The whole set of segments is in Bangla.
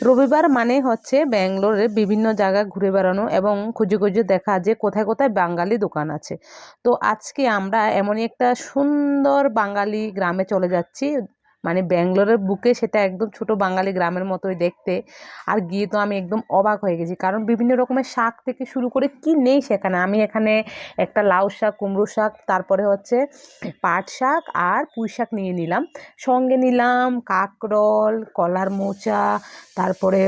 রবিবার মানে হচ্ছে ব্যাঙ্গালোরের বিভিন্ন জায়গা ঘুরে বেড়ানো এবং খুঁজে খুঁজে দেখা যে কোথায় কোথায় বাঙালি দোকান আছে। তো আজকে আমরা এমনই একটা সুন্দর বাঙালি গ্রামে চলে যাচ্ছি, মানে ব্যাঙ্গালোরের বুকে, সেটা একদম ছোট বাঙালি গ্রামের মতোই দেখতে। আর গিয়ে তো আমি একদম অবাক হয়ে গেছি, কারণ বিভিন্ন রকমের শাক থেকে শুরু করে কি নেই সেখানে। আমি এখানে একটা লাউ শাক, কুমড়ো শাক, তারপরে হচ্ছে পাট শাক আর পুঁই শাক নিয়ে নিলাম। সঙ্গে নিলাম কাঁকরোল, কলার মোচা, তারপরে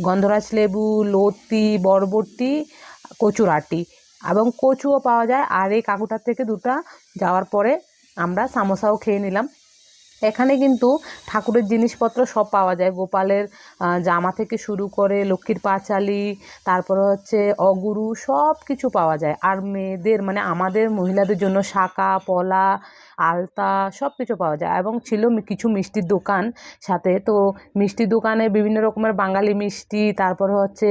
গন্ধরাজ লেবু, লতি, বরবটি, কচুরাটি এবং কচুও পাওয়া যায়। আর এই কাকুটার থেকে দুটা যাওয়ার পরে আমরা সামোসাও খেয়ে নিলাম। এখানে কিন্তু ঠাকুরের জিনিসপত্র সব পাওয়া যায়, গোপালের জামা থেকে শুরু করে লক্ষ্মীর পাঁচালি, তারপরে হচ্ছে অগুরু, সব কিছু পাওয়া যায়। আর মেয়েদের মানে আমাদের মহিলাদের জন্য শাঁখা পলা, আলতা, সব কিছু পাওয়া যায়। এবং ছিল কিছু মিষ্টির দোকান সাথে। তো মিষ্টির দোকানে বিভিন্ন রকমের বাঙালি মিষ্টি, তারপরে হচ্ছে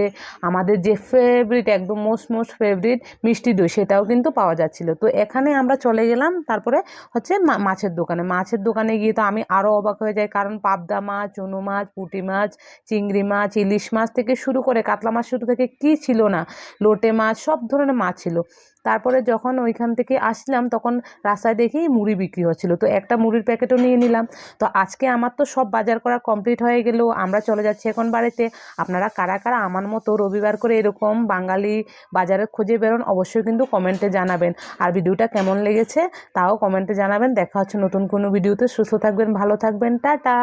আমাদের যে ফেভারিট, একদম মোস্ট ফেভারিট মিষ্টি দই, সেটাও কিন্তু পাওয়া যাচ্ছিলো। তো এখানে আমরা চলে গেলাম। তারপরে হচ্ছে মাছের দোকানে গিয়ে তো আমি আরও অবাক হয়ে যাই, কারণ পাবদা মাছ, চুনো মাছ, পুঁটি মাছ, চিংড়ি মাছ, ইলিশ মাছ থেকে শুরু করে কাতলা মাছ শুরু থেকে কি ছিল না, লোটে মাছ, সব ধরনের মাছ ছিল। তারপরে যখন ওইখান থেকে আসলাম তখন রাস্তায় দেখি মুড়ি বিক্রি হচ্ছিল, তো একটা মুড়ির প্যাকেটও নিয়ে নিলাম। তো আজকে আমার তো সব বাজার করা কমপ্লিট হয়ে গেল, আমরা চলে যাচ্ছি এখন বাড়িতে। আপনারা কারা কারা আমার মতো রবিবার করে এরকম বাঙালি বাজারের খোঁজে বেরোন, অবশ্যই কিন্তু কমেন্টে জানাবেন। আর ভিডিওটা কেমন লেগেছে তাও কমেন্টে জানাবেন। দেখা হচ্ছে নতুন কোনো ভিডিওতে। সুস্থ থাকবেন, ভালো থাকবেন, টাটা।